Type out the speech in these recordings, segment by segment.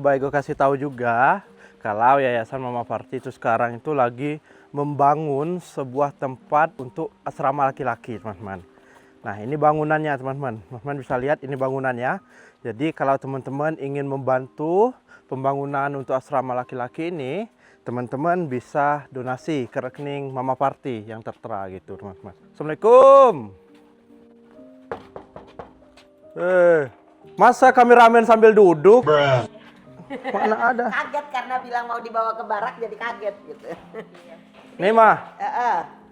Baik, gue kasih tahu juga kalau Yayasan Mama Party itu sekarang itu lagi membangun sebuah tempat untuk asrama laki-laki, teman-teman. Nah, ini bangunannya, teman-teman. Teman-teman bisa lihat ini bangunannya. Jadi kalau teman-teman ingin membantu pembangunan untuk asrama laki-laki ini, teman-teman bisa donasi ke rekening Mama Party yang tertera gitu, teman-teman. Assalamualaikum. Masa kameramen sambil duduk? Mana ada? Kaget karena bilang mau dibawa ke barak jadi kaget gitu. Nih mah,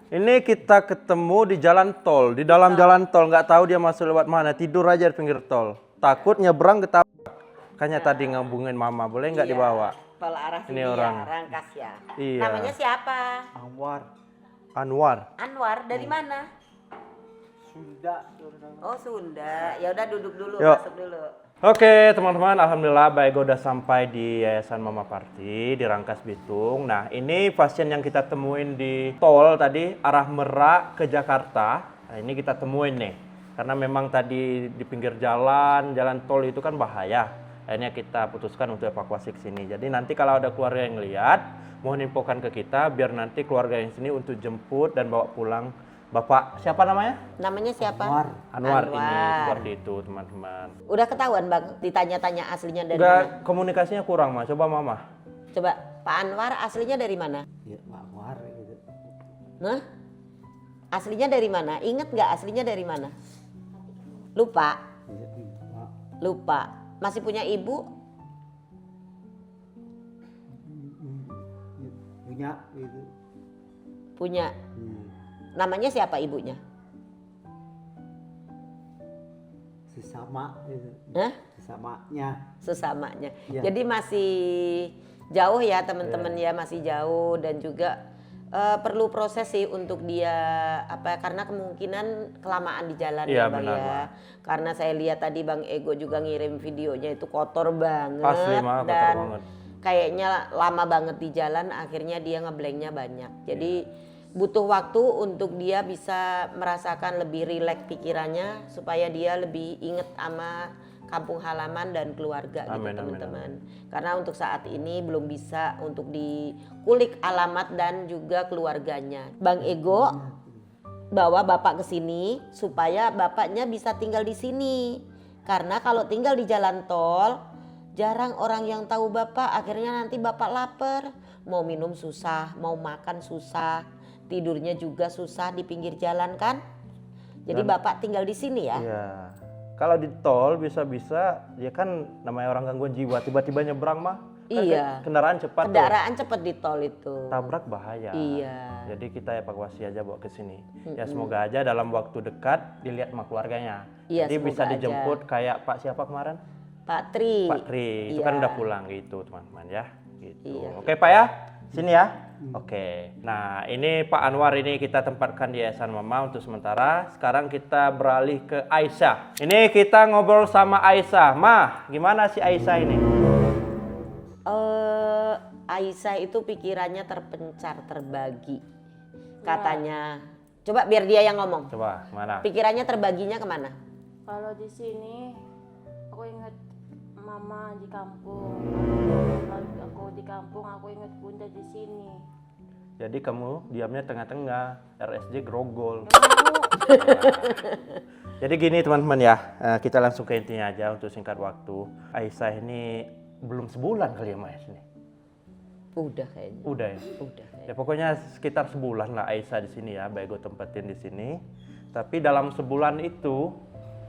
ini kita ketemu di jalan tol, di dalam jalan tol, nggak tahu dia masuk lewat mana, tidur aja di pinggir tol. Takut nyebrang ketabrak. Makanya tadi ngabungin mama, boleh nggak dibawa? Kalau arah Ini sini orang. ya, Rangkas ya. Iya. Namanya siapa? Anwar. Anwar, dari mana? Sunda. Oh, Sunda. Ya udah duduk dulu, Yuk. masuk dulu. Oke teman-teman, alhamdulillah baik udah sampai di Yayasan Mama Party di Rangkas Bitung. Nah ini pasien yang kita temuin di tol tadi arah Merak ke Jakarta. Nah ini kita temuin nih, karena memang tadi di pinggir jalan tol itu kan bahaya. Akhirnya kita putuskan untuk evakuasi ke sini. Jadi nanti kalau ada keluarga yang lihat, mohon infokan ke kita biar nanti keluarga yang sini untuk jemput dan bawa pulang. Bapak siapa namanya? Namanya siapa? Anwar. Ini seperti itu teman-teman. Udah ketahuan Bang, ditanya-tanya aslinya dari Enggak, mana? komunikasinya kurang Mas. Coba Mama. Coba, Pak Anwar aslinya dari mana? Ya, Pak Anwar gitu. Nah, aslinya dari mana? Ingat nggak aslinya dari mana? Lupa, Ya, Pak. lupa. Masih punya ibu? Punya gitu. Punya. Hmm. Namanya siapa ibunya? Sesama gitu. Hah? Sesamanya. Sesamanya. Ya. Jadi masih jauh ya teman-teman ya, masih jauh dan juga perlu proses sih untuk dia karena kemungkinan kelamaan di jalan Iya, ya Bang benar, ya. Bang. Karena saya lihat tadi Bang Ego juga ngirim videonya itu kotor banget Asli mah kotor dan banget. kayaknya lama banget di jalan, akhirnya dia ngeblanknya banyak. Jadi butuh waktu untuk dia bisa merasakan lebih rileks pikirannya supaya dia lebih inget sama kampung halaman dan keluarga gitu Amin, amin, teman-teman. Karena untuk saat ini belum bisa untuk dikulik alamat dan juga keluarganya. Bang Ego bawa bapak ke sini supaya bapaknya bisa tinggal di sini. Karena kalau tinggal di jalan tol jarang orang yang tahu bapak, akhirnya nanti bapak lapar, mau minum susah, mau makan susah, tidurnya juga susah di pinggir jalan kan. Jadi bapak tinggal di sini ya. Iya. Kalau di tol bisa-bisa dia kan namanya orang gangguan jiwa, tiba-tiba nyebrang mah. Kan Iya. kendaraan cepat tuh. Kendaraan cepat di tol itu. Tabrak bahaya. Iya. Jadi kita evakuasi aja bawa ke sini. Ya semoga aja dalam waktu dekat dilihat sama keluarganya. Iya, Jadi semoga bisa aja. dijemput kayak Pak siapa kemarin? Pak Tri. Pak Tri. Itu Iya. kan udah pulang gitu, teman-teman ya. Gitu. Iya. Oke, Pak ya. Sini ya. Oke. Nah, ini Pak Anwar ini kita tempatkan di Yayasan Mama untuk sementara. Sekarang kita beralih ke Aisyah. Ini kita ngobrol sama Aisyah. Mah, gimana sih Aisyah ini? Aisyah itu pikirannya terpencar, terbagi. Katanya. Coba biar dia yang ngomong. Coba, mana? Pikirannya terbaginya kemana? Kalau di sini aku ingat mama di kampung. Kalau aku di kampung aku ingat bunda di sini. Jadi kamu diamnya tengah-tengah, RSJ grogol. Jadi gini teman-teman ya, kita langsung ke intinya aja untuk singkat waktu. Aisyah ini belum sebulan kali ya Mas ini. Udah kayaknya. Udah ya. Udah kayaknya. Ya pokoknya sekitar sebulan lah Aisyah di sini ya, baik gue tempatin di sini. Tapi dalam sebulan itu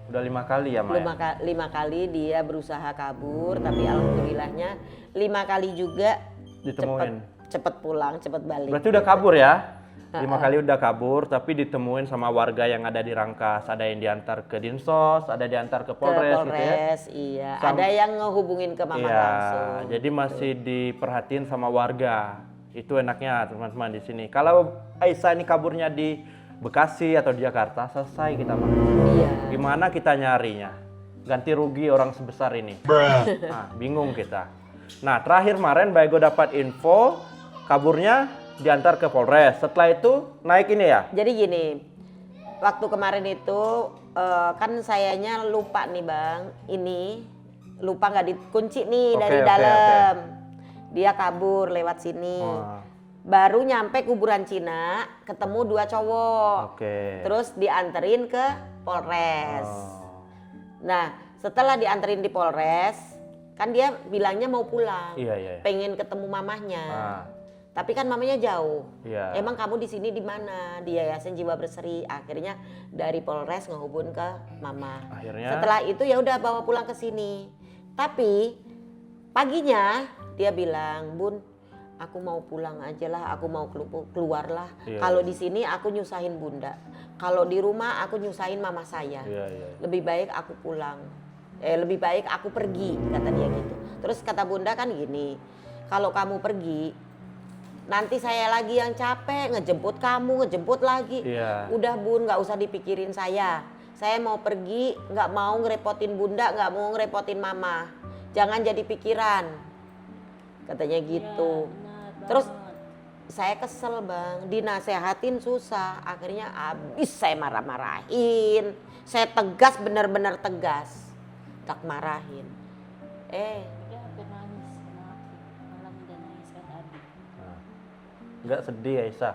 udah 5 kali ya Maya? 5 kali dia berusaha kabur, tapi alhamdulillahnya 5 kali juga Ditemuin. cepet pulang, cepet balik. Berarti udah kabur ya? 5 kali udah kabur, tapi ditemuin sama warga yang ada di Rangkas. Ada yang diantar ke Dinsos, ada diantar ke Polres, gitu ya? Polres, iya. Sam- Ada yang ngehubungin ke mama Iya, langsung. jadi masih diperhatiin sama warga. Itu enaknya teman-teman di sini. Kalau Aisyah ini kaburnya di Bekasi atau di Jakarta, selesai kita Mas. Iya. Gimana kita nyarinya? Ganti rugi orang sebesar ini. Nah, bingung kita. Nah, terakhir kemarin Baego dapat info kaburnya diantar ke Polres. Setelah itu naik ini ya? Jadi gini, waktu kemarin itu kan sayanya lupa nih Bang, ini lupa nggak dikunci nih Oke, dari oke, dalam. Dia kabur lewat sini. Wah. Baru nyampe kuburan Cina, ketemu 2 cowok. Oke. Terus dianterin ke Polres. Oh. Nah, setelah dianterin di Polres, kan dia bilangnya mau pulang. Iya, iya. Pengen ketemu mamahnya. Ah, Tapi kan mamanya jauh. iya. Emang kamu di sini di mana? Di Yayasan Jiwa Berseri. Akhirnya dari Polres ngehubun ke mama. Akhirnya? Setelah itu ya udah bawa pulang ke sini. Tapi paginya dia bilang, "Bun, aku mau pulang aja lah, aku mau keluar lah. Iya, Kalau iya. di sini aku nyusahin bunda. Kalau di rumah aku nyusahin mama saya. Iya, iya. Lebih baik aku pulang. Lebih baik aku pergi," kata dia gitu. Terus kata bunda kan gini, "Kalau kamu pergi, nanti saya lagi yang capek ngejemput kamu, ngejemput lagi. Iya. Udah bun, nggak usah dipikirin saya. Saya mau pergi, nggak mau ngerepotin bunda, nggak mau ngerepotin mama. Jangan jadi pikiran," katanya gitu. Iya, benar Terus banget. saya kesel bang, dinasehatin susah. Akhirnya abis saya marah-marahin. Saya tegas, benar-benar tegas. Tak marahin. Dia hampir nangis sama aku. Malam udah nangis kan Abi. Nah. Nggak sedih Aisyah?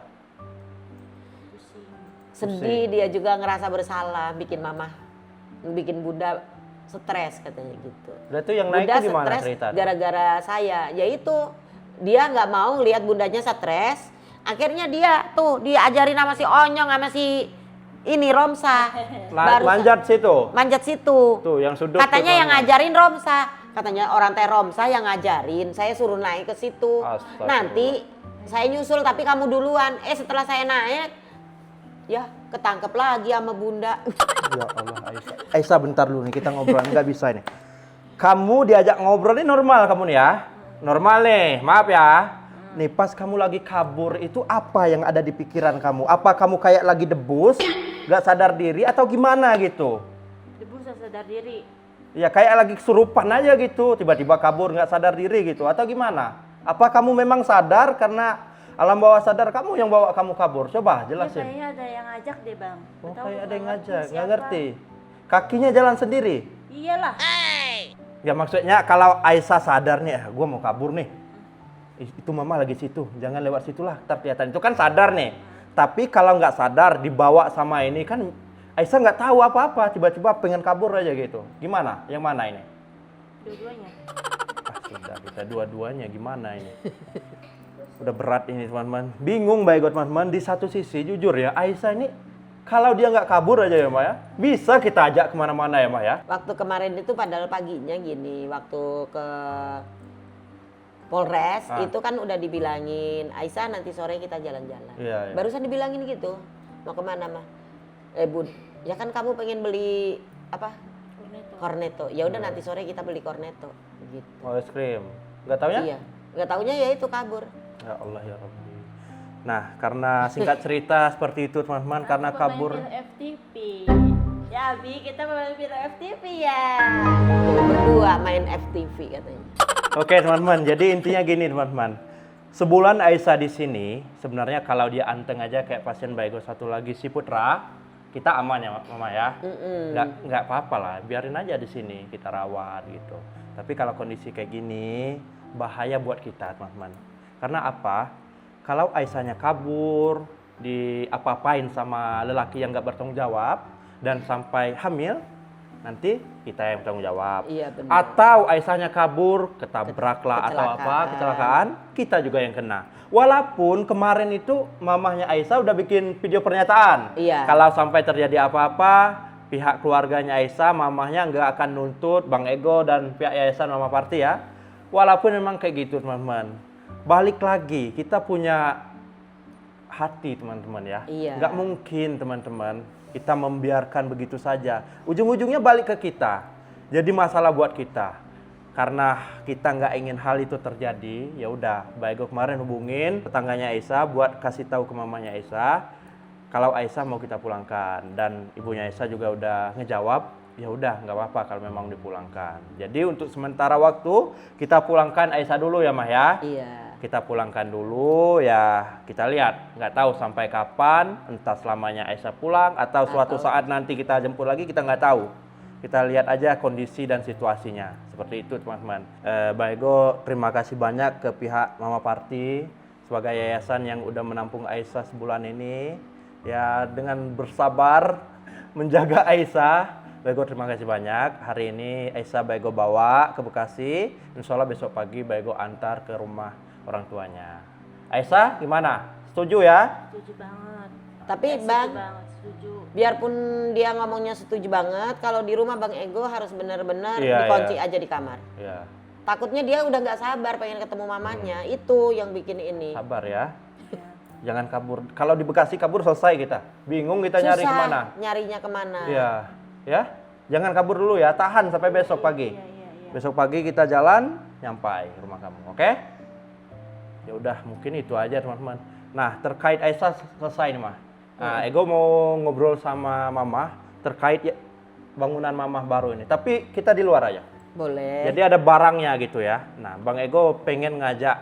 Pusing. Sedih, dia juga ngerasa bersalah bikin mama, bikin bunda stres katanya gitu. Berarti yang naik Bunda itu gimana stres cerita? gara-gara saya, yaitu dia nggak mau lihat bundanya stres. Akhirnya dia tuh diajarin sama si Onyong sama si ini Romsa. Manjat situ. Manjat situ. Tuh yang sudut. Katanya tuh, yang teman-teman. ngajarin Romsa. Katanya orang teh Romsa yang ngajarin. Saya suruh naik ke situ. Astagfirullah. Nanti saya nyusul tapi kamu duluan. Setelah saya naik, ya ketangkep lagi sama bunda. Ya Allah Aisyah. Aisyah bentar dulu nih kita ngobrol, nggak bisa ini. Kamu diajak ngobrol ini normal kamu nih ya? Normal nih, maaf ya. Nih pas kamu lagi kabur itu apa yang ada di pikiran kamu? Apa kamu kayak lagi debus, nggak sadar diri atau gimana gitu? Debu sadar diri. Ya kayak lagi kesurupan aja gitu, tiba-tiba kabur nggak sadar diri gitu atau gimana? Apa kamu memang sadar karena alam bawah sadar kamu yang bawa kamu kabur? Coba Ya, jelasin. kayaknya ada yang ngajak deh bang. Oh, Nggak tahu, kayak ada yang nggak ngajak, nggak siapa. ngerti. Kakinya jalan sendiri. Iyalah. Ya maksudnya kalau Aisyah sadar nih, gue mau kabur nih. Itu mama lagi situ, jangan lewat situlah, ntar kelihatan. Itu kan sadar nih. Tapi kalau nggak sadar dibawa sama ini kan Aisyah nggak tahu apa-apa, tiba-tiba pengen kabur aja gitu. Gimana? Yang mana ini? Dua-duanya. Sudah kita dua-duanya gimana ini? Udah berat ini teman-teman. Bingung baik teman-teman. Di satu sisi jujur ya Aisyah ini kalau dia nggak kabur aja ya Mbak ya, bisa kita ajak kemana-mana ya Mbak ya. Waktu kemarin itu padahal paginya gini, waktu ke Polres itu kan udah dibilangin, Aisyah nanti sore kita jalan-jalan. Iya, iya. Barusan dibilangin gitu, mau kemana mah? Bun, ya kan kamu pengen beli apa? Cornetto. Cornetto. Ya udah nanti sore kita beli cornetto. Gitu. Mau es krim. Nggak taunya? Iya. Nggak taunya ya itu kabur. Ya Allah ya Rabbi. Nah, karena singkat cerita seperti itu teman-teman, karena kabur. Pemain film FTV. Ya Abi, kita pemain film FTV ya. Tuh, berdua main FTV katanya. Oke teman-teman, jadi intinya gini teman-teman. Sebulan Aisyah di sini, sebenarnya kalau dia anteng aja kayak pasien Baigo satu lagi si Putra, kita aman ya Mama ya. Nggak apa-apa lah, biarin aja di sini kita rawat gitu. Tapi kalau kondisi kayak gini, bahaya buat kita teman-teman. Karena apa? Kalau Aisyahnya kabur, diapa-apain sama lelaki yang nggak bertanggung jawab dan sampai hamil, nanti kita yang bertanggung jawab. Iya, benar. Atau Aisyahnya kabur, ketabraklah atau apa, kecelakaan, kita juga yang kena. Walaupun kemarin itu mamahnya Aisyah udah bikin video pernyataan. Iya. Kalau sampai terjadi apa-apa, pihak keluarganya Aisyah, mamahnya nggak akan nuntut Bang Ego dan pihak Yayasan Mama Party ya. Walaupun memang kayak gitu teman-teman. Balik lagi, kita punya hati teman-teman ya. Iya. Nggak mungkin teman-teman kita membiarkan begitu saja. Ujung-ujungnya balik ke kita. Jadi masalah buat kita. Karena kita nggak ingin hal itu terjadi, ya udah, Baigo kemarin hubungin tetangganya Aisyah buat kasih tahu ke mamanya Aisyah kalau Aisyah mau kita pulangkan, dan ibunya Aisyah juga udah ngejawab, ya udah nggak apa-apa kalau memang dipulangkan. Jadi untuk sementara waktu kita pulangkan Aisyah dulu ya Mah ya. Iya. Kita pulangkan dulu ya, kita lihat, nggak tahu sampai kapan, entah selamanya Aisyah pulang atau suatu saat nanti kita jemput lagi, kita nggak tahu. Kita lihat aja kondisi dan situasinya. Seperti itu teman-teman. Bang Ego terima kasih banyak ke pihak Mama Party sebagai yayasan yang udah menampung Aisyah sebulan ini. Ya dengan bersabar menjaga Aisyah. Bang Ego terima kasih banyak. Hari ini Aisyah Bang Ego bawa ke Bekasi. Insya Allah besok pagi Bang Ego antar ke rumah orang tuanya. Aisyah gimana? Setuju ya? Setuju banget. Tapi Setuju Bang, banget, setuju. biarpun dia ngomongnya setuju banget, kalau di rumah Bang Ego harus benar-benar Iya, dikunci iya. aja di kamar. Ya, Takutnya dia udah nggak sabar pengen ketemu mamanya. Itu yang bikin ini. sabar ya. Ya. Jangan kabur. Kalau di Bekasi kabur selesai kita. Bingung kita nyari Susah kemana. nyarinya kemana. Iya, ya. Jangan kabur dulu ya. Tahan sampai besok pagi. Iya. Besok pagi kita jalan nyampai rumah kamu, oke? Ya udah, mungkin itu aja teman-teman. Nah, terkait Aisyah selesai nih, Mah. Nah, Ego mau ngobrol sama Mama terkait bangunan Mama baru ini. Tapi kita di luar aja. Boleh. Jadi ada barangnya gitu ya. Nah, Bang Ego pengen ngajak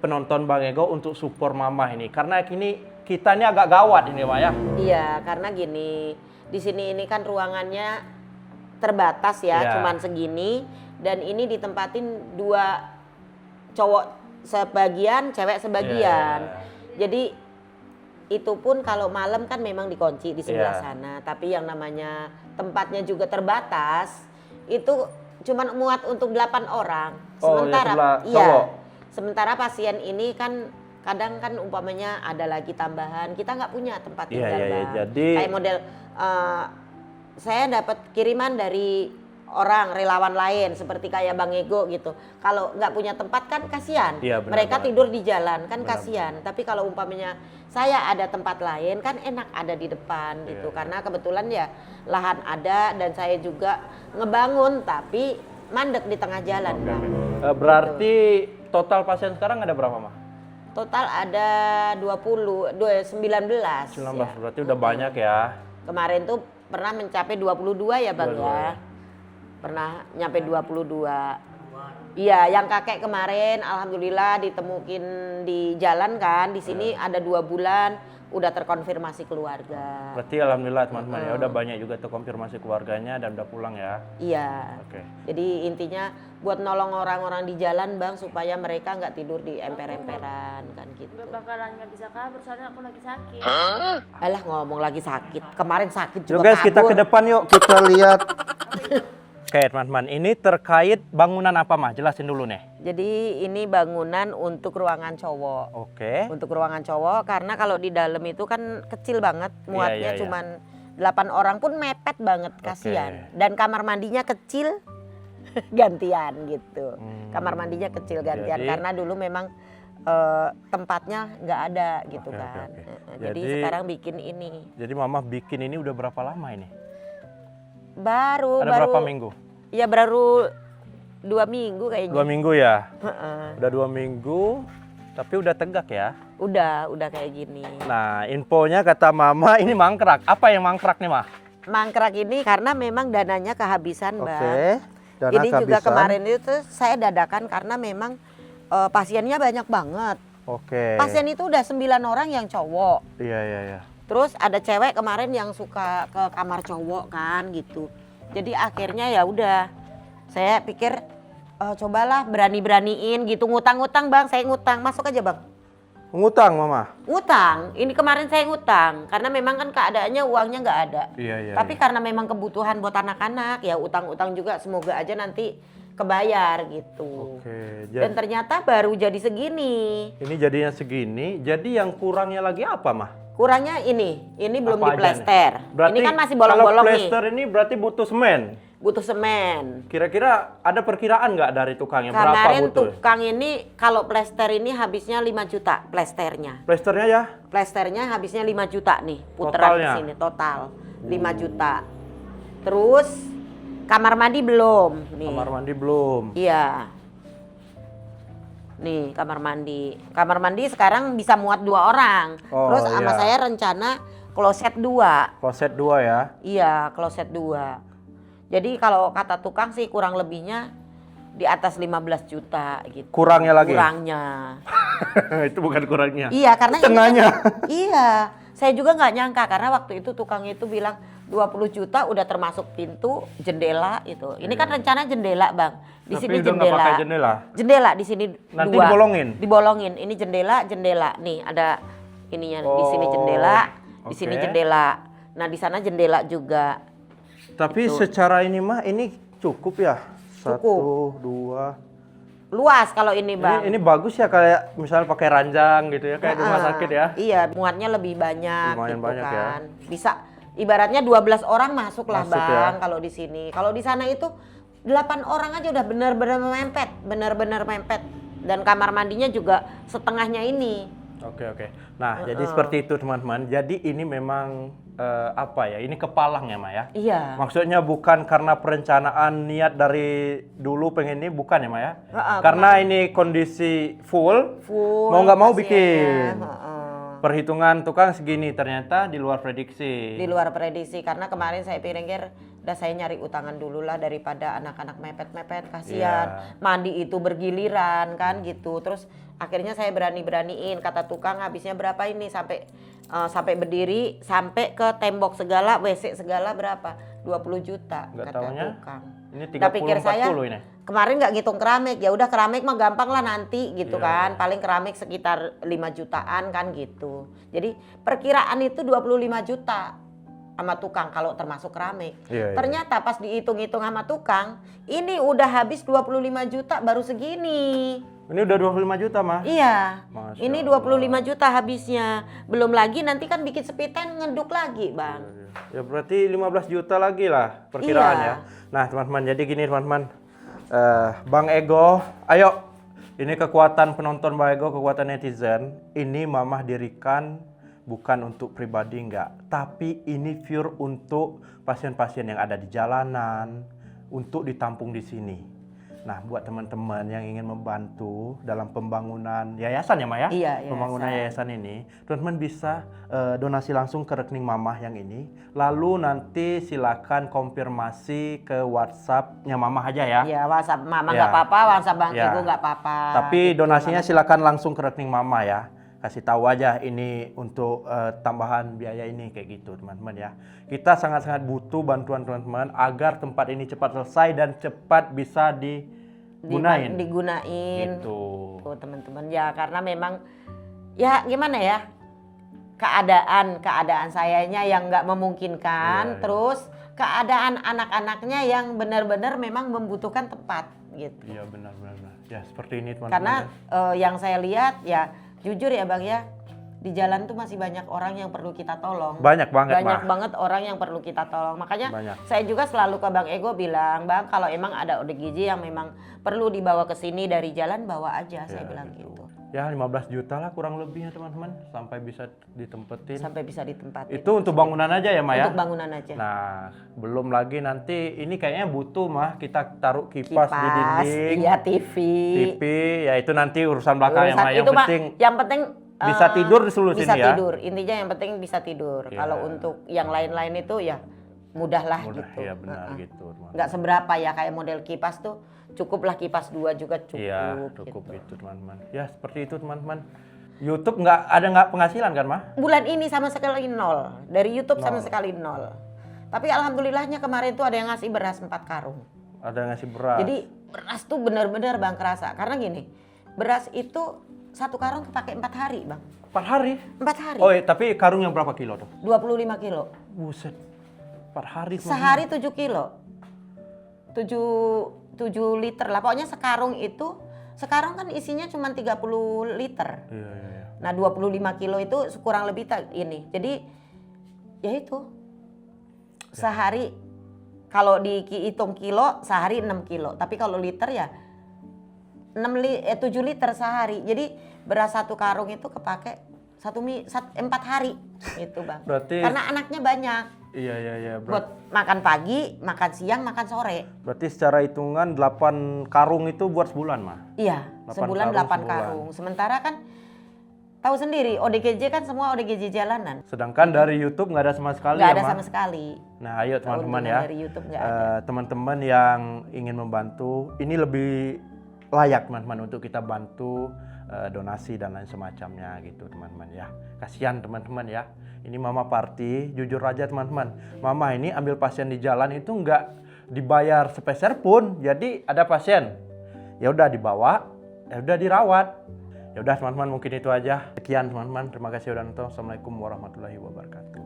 penonton Bang Ego untuk support Mama ini. Karena kini kita ini agak gawat ini, Mah ya. Iya, karena gini, di sini ini kan ruangannya terbatas ya, Iya. cuman segini, dan ini ditempatin 2 cowok sebagian, cewek sebagian. Iya. Jadi itu pun kalau malam kan memang dikunci di sebelah Iya. sana, tapi yang namanya tempatnya juga terbatas, itu cuman muat untuk 8 orang. Oh, yang sebelah cowok? Sementara pasien ini kan kadang kan umpamanya ada lagi tambahan, kita nggak punya tempat Iya, tinggal, iya, iya. Bang. Jadi- Kayak model saya dapat kiriman dari orang relawan lain seperti kayak Bang Ego gitu. Kalau nggak punya tempat kan kasihan. Iya, benar Mereka banget. tidur di jalan kan Benar. kasihan. Tapi kalau umpamanya saya ada tempat lain kan enak ada di depan gitu. Iya. Karena kebetulan ya lahan ada dan saya juga ngebangun tapi mandek di tengah jalan, Oke, Bang. oke. Berarti total pasien sekarang ada berapa, Mah? Total ada 19. 19, Ya. berarti udah banyak ya. Kemarin tuh pernah mencapai 22 ya Bang 22 ya. ya. Pernah nyampe 22. Iya, yang kakek kemarin alhamdulillah ditemukin di jalan kan. Di sini ada 2 bulan udah terkonfirmasi keluarga. Berarti alhamdulillah teman-teman ya udah banyak juga terkonfirmasi keluarganya dan udah pulang ya. Iya. Oke. Jadi intinya buat nolong orang-orang di jalan Bang supaya mereka nggak tidur di emper-emperan kan gitu. Gak bakalan nggak bisa kabur soalnya aku lagi sakit. Alah ngomong lagi sakit. Kemarin sakit Yuk juga guys, kita kabur. ke depan yuk, kita lihat. Oke teman-teman, ini terkait bangunan apa Mah? Jelasin dulu nih. Jadi ini bangunan untuk ruangan cowok. Oke. Untuk ruangan cowok karena kalau di dalam itu kan kecil banget muatnya iya. cuman 8 orang pun mepet banget kasihan. Dan kamar mandinya kecil gantian gitu. Kamar mandinya kecil gantian Jadi- karena dulu memang tempatnya nggak ada gitu Oke, kan. oke. Jadi Jadi- sekarang bikin ini. Jadi Mama bikin ini udah berapa lama ini? Baru Ada berapa minggu? Ya baru 2 minggu kayaknya. 2 minggu ya? Heeh. Udah 2 minggu, tapi udah tegak ya? Udah kayak gini. Nah, infonya kata Mama ini mangkrak. Apa yang mangkrak nih Mah? Mangkrak ini karena memang dananya kehabisan, Bang. Dana Ini juga kehabisan. kemarin itu saya dadakan karena memang pasiennya banyak banget. Oke. Pasien itu udah 9 orang yang cowok. Iya. Terus ada cewek kemarin yang suka ke kamar cowok kan gitu. Jadi akhirnya ya udah saya pikir cobalah berani-beraniin gitu ngutang-ngutang Bang, saya ngutang. Masuk aja Bang. Ngutang Mama? Ngutang, ini kemarin saya ngutang karena memang kan keadaannya uangnya nggak ada. Iya. Tapi karena memang kebutuhan buat anak-anak ya utang-utang juga semoga aja nanti kebayar gitu. Oke, Dan ternyata baru jadi segini. ini jadinya segini. Jadi yang kurangnya lagi apa Mah? Kurangnya ini belum Apa aja diplester. nih? Ini kan masih bolong-bolong kalau nih. plester ini berarti butuh semen. Butuh semen. Kira-kira ada perkiraan nggak dari tukangnya berapa Kemarin butuh? tukang ini kalau plester ini habisnya 5 juta plesternya. Plesternya ya? Plesternya habisnya 5 juta nih puteran Totalnya? ke sini total 5 juta. Terus kamar mandi belum nih. Kamar mandi belum. Iya. Nih kamar mandi. Kamar mandi sekarang bisa muat 2 orang. Oh, Terus sama iya. saya rencana kloset 2. Kloset 2 ya. Iya, kloset 2. Jadi kalau kata tukang sih kurang lebihnya di atas 15 juta gitu. Kurangnya lagi? Kurangnya. Itu bukan kurangnya. Iya, karena ini Tengahnya. kan- iya, saya juga nggak nyangka karena waktu itu tukang itu bilang 20 juta udah termasuk pintu, jendela itu. Ini kan rencana jendela, Bang. Di Tapi sini udah nggak pakai jendela. jendela. Jendela di sini Nanti 2. dibolongin? Dibolongin. Ini jendela. Nih ada ininya. Di sini Oh, jendela, di oke. sini jendela. Nah, di sana jendela juga. Tapi Itu. secara ini mah ini cukup ya. Cukup. 1, 2. Luas kalau ini, Bang. Ini bagus ya kayak misalnya pakai ranjang gitu ya kayak di rumah sakit ya. Iya, muatnya lebih banyak Lumayan gitu banyak ya. kan. Bisa ibaratnya 12 orang masuk lah, Masuk Bang, ya. kalau di sini. Kalau di sana itu 8 orang aja udah benar-benar mempet. Dan kamar mandinya juga setengahnya ini. Oke. Nah, jadi seperti itu teman-teman. Jadi ini memang apa ya? Ini kepalang ya, Ma ya? Iya. Maksudnya bukan karena perencanaan niat dari dulu pengen ini, bukan ya, Ma ya? Heeh, Karena ini kondisi full, Full. mau nggak mau pasiennya. bikin. Heeh. Perhitungan tukang segini, ternyata di luar prediksi. Di luar prediksi, karena kemarin saya pikir udah saya nyari utangan dulu lah daripada anak-anak mepet-mepet, kasihan. Iya. Mandi itu bergiliran kan gitu. Terus akhirnya saya beraniin kata tukang habisnya berapa ini sampai berdiri, sampai ke tembok segala, WC segala berapa? 20 juta Nggak kata taunya tukang. Ini Nah, pikir 30-40 saya ini. kemarin nggak ngitung keramik, ya udah keramik mah gampang lah nanti gitu Iya, kan. Paling keramik sekitar 5 jutaan kan gitu. Jadi perkiraan itu 25 juta sama tukang kalau termasuk keramik. Iya. Ternyata pas dihitung-hitung sama tukang, ini udah habis 25 juta baru segini. Ini udah 25 juta, Ma. Iya. Masya Ini 25 juta habisnya. Belum lagi nanti kan bikin sepiten ngeduk lagi, Bang. Ya berarti 15 juta lagi lah perkiraan Iya. ya. Nah teman-teman, jadi gini teman-teman. Bang Ego, ayo. Ini kekuatan penonton Bang Ego, kekuatan netizen. Ini Mamah dirikan bukan untuk pribadi enggak. Tapi ini pure untuk pasien-pasien yang ada di jalanan. Untuk ditampung di sini. Nah, buat teman-teman yang ingin membantu dalam pembangunan yayasan ya, Ma ya? Iya, yayasan. Pembangunan yayasan ini, teman-teman bisa donasi langsung ke rekening Mamah yang ini. Lalu nanti silakan konfirmasi ke WhatsApp-nya Mamah aja ya. Ya, WhatsApp Mama Ya. nggak apa-apa, WhatsApp Bang Ya. Ego nggak apa-apa. Tapi Gitu, donasinya Mama. silakan langsung ke rekening Mamah ya. Kasih tahu aja ini untuk tambahan biaya ini kayak gitu, teman-teman ya. Kita sangat-sangat butuh bantuan teman-teman agar tempat ini cepat selesai dan cepat bisa digunain. Digunain. Gitu. Tuh, teman-teman ya, karena memang ya gimana ya, keadaan sayanya yang nggak memungkinkan, Iya. terus keadaan anak-anaknya yang benar-benar memang membutuhkan tempat gitu. Iya benar. Ya seperti ini teman-teman. Karena ya. yang saya lihat ya jujur ya Bang ya, di jalan tuh masih banyak orang yang perlu kita tolong. Banyak banget, Banyak Ma. banget orang yang perlu kita tolong. Makanya Banyak. saya juga selalu ke Bang Ego bilang, Bang kalau emang ada ODGJ yang memang perlu dibawa ke sini dari jalan, bawa aja. Saya bilang gitu. Ya 15 juta lah kurang lebihnya teman-teman sampai bisa ditempetin. Sampai bisa ditempatin. Itu untuk bangunan aja ya, Ma ya? Untuk bangunan aja. Nah, belum lagi nanti ini kayaknya butuh mah kita taruh kipas, di dinding, iya TV. TV, ya itu nanti urusan belakang ya, Ma. Yang itu mah, penting yang penting bisa tidur di seluruh bisa sini ya. tidur. Intinya yang penting bisa tidur. Iya. Kalau untuk yang lain-lain itu ya mudahlah mudah gitu. ya benar gitu, teman. Nggak seberapa ya kayak model kipas tuh, cukuplah kipas 2 juga cukup. Iya, cukup gitu. gitu, teman-teman. Ya, seperti itu, teman-teman. YouTube nggak penghasilan kan, Ma? Bulan ini sama sekali 0. Dari YouTube sama sekali 0. Tapi alhamdulillahnya kemarin tuh ada yang ngasih beras 4 karung. Ada yang ngasih beras. Jadi beras tuh benar-benar Bang kerasa. Karena gini, beras itu 1 karung kepake 4 hari Bang. 4 hari. 4 hari. Oh, tapi karung yang berapa kilo tuh? 25 kilo. Buset. 4 hari. teman-teman. Sehari 7 kilo. 7 liter lah. Pokoknya sekarung itu, sekarang kan isinya cuma 30 liter. Iya. Nah 25 kilo itu kurang lebih ini. Jadi ya itu. Sehari kalau dihitung kilo sehari 6 kilo. Tapi kalau liter ya 7 liter sehari. Jadi beras 1 karung itu kepake 4 hari itu Bang. Berarti Karena anaknya banyak. Iya. Buat makan pagi, makan siang, makan sore. Berarti secara hitungan 8 karung itu buat sebulan, Ma? Iya, 8 sebulan karung 8 sebulan. karung. Sementara kan tahu sendiri ODGJ kan semua ODGJ jalanan. Sedangkan dari YouTube nggak ada sama sekali Nggak ya, ada Ma? sama sekali. Nah, ayo teman-teman Keuntungan ya. dari YouTube nggak ada. Teman-teman yang ingin membantu, ini lebih layak teman-teman untuk kita bantu donasi dan lain semacamnya gitu teman-teman ya. Kasihan teman-teman ya. Ini Mama Parti, jujur aja teman-teman. Mama ini ambil pasien di jalan itu nggak dibayar sepeser pun. Jadi ada pasien, ya udah dibawa, ya udah dirawat. Ya udah teman-teman, mungkin itu aja. Sekian teman-teman. Terima kasih udah nonton. Assalamualaikum warahmatullahi wabarakatuh.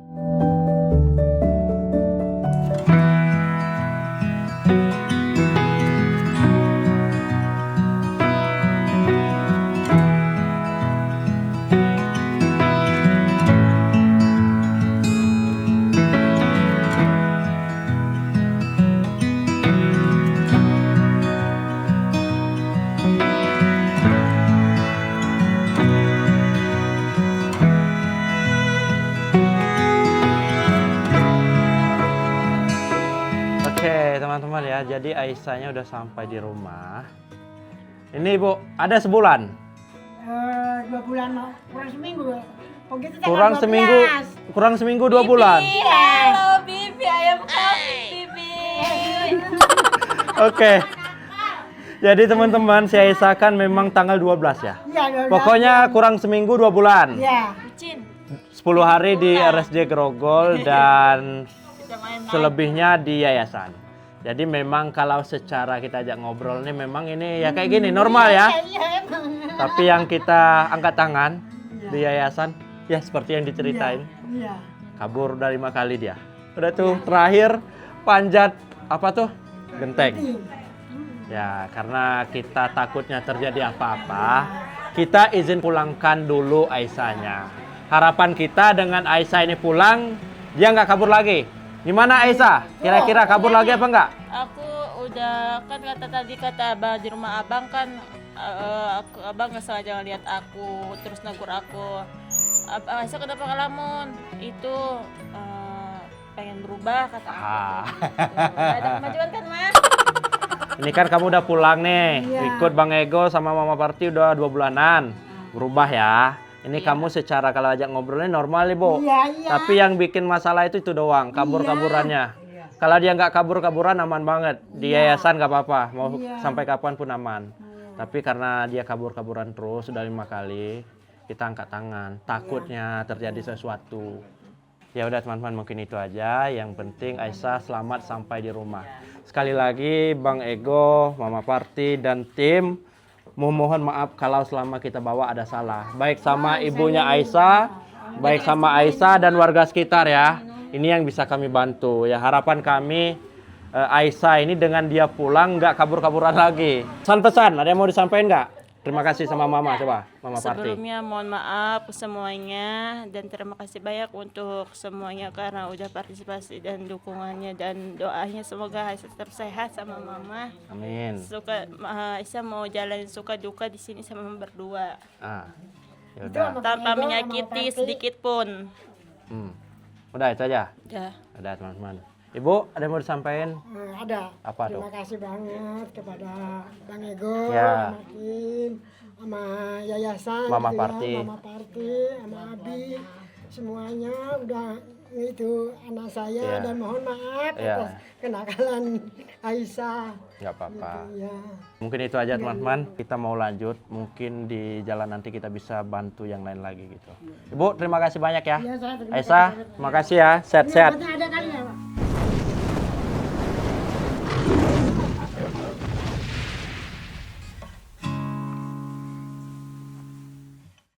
Oke teman-teman ya, jadi Aisyahnya udah sampai di rumah. Ini Ibu, ada sebulan? 2 bulan mau kurang seminggu. Oh gitu tanggal Kurang 12. seminggu, kurang seminggu 2 bulan. Halo Bibi, ayam kamu Bibi. Oke. Jadi teman-teman, si Aisyah kan memang tanggal 12 ya. Iya, 12. Pokoknya kurang seminggu 2 bulan. Iya. Bucin. 10 hari di RSJ Grogol dan selebihnya di yayasan. Jadi memang kalau secara kita ajak ngobrol nih memang ini ya kayak gini normal ya. Iya, emang. Tapi yang kita angkat tangan di yayasan ya seperti yang diceritain. Iya. Kabur udah 5 kali dia. Udah tuh terakhir panjat apa tuh? Genteng. Ya karena kita takutnya terjadi apa-apa, kita izin pulangkan dulu Aisyahnya. Harapan kita dengan Aisyah ini pulang, dia nggak kabur lagi. Gimana Aisyah? Kira-kira kabur lagi apa enggak? Aku udah kan kata abang di rumah abang kan abang nggak sengaja ngeliat aku terus negur aku. Aisyah kenapa ngelamun? Itu pengen berubah kata aku. Ada kemajuan kan Mas? Ini kan kamu udah pulang nih, Iya. ikut Bang Ego sama Mama Parti udah 2 bulanan. Berubah ya. Ini kamu secara kalau ajak ngobrolnya normal nih, Bu. Iya, iya. Tapi yang bikin masalah itu doang, kabur-kaburannya. Kalau dia nggak kabur-kaburan aman banget. Di yayasan nggak apa-apa, mau sampai kapan pun aman. Tapi karena dia kabur-kaburan terus sudah 5 kali, kita angkat tangan. Takutnya terjadi sesuatu. Ya udah teman-teman, mungkin itu aja. Yang penting Aisyah selamat sampai di rumah. Sekali lagi Bang Ego, Mama Parti dan tim mohon maaf kalau selama kita bawa ada salah. Baik sama ibunya Aisyah, baik sama Aisyah dan warga sekitar ya. Ini yang bisa kami bantu. Ya harapan kami Aisyah ini dengan dia pulang nggak kabur-kaburan lagi. Pesan-pesan, ada yang mau disampaikan nggak? Terima kasih sama Mama, coba Mama Parti. Sebelumnya mohon maaf semuanya dan terima kasih banyak untuk semuanya karena udah partisipasi dan dukungannya dan doanya semoga Aisyah tetap sehat sama Mama. Amin. Aisyah mau jalanin suka duka di sini sama Mama berdua Ya udah. tanpa menyakiti sedikit pun. Udah itu aja. Ya. Ada teman-teman. Ibu, ada yang mau disampaikan? Ada. Apa tuh? Terima kasih banget kepada Bang Ego, Ya. sama tim, sama yayasan, Mama gitu Parti. Mama Parti, sama Abi, semuanya udah itu anak saya Ya. dan mohon maaf Ya. atas kenakalan Aisyah. Nggak apa-apa. Ya. Mungkin itu aja teman-teman. Kita mau lanjut. Mungkin di jalan nanti kita bisa bantu yang lain lagi gitu. Ibu, terima kasih banyak ya. Ya, saya terima Aisyah, terima kasih ya. Sehat-sehat. Ada kali ya, Pak.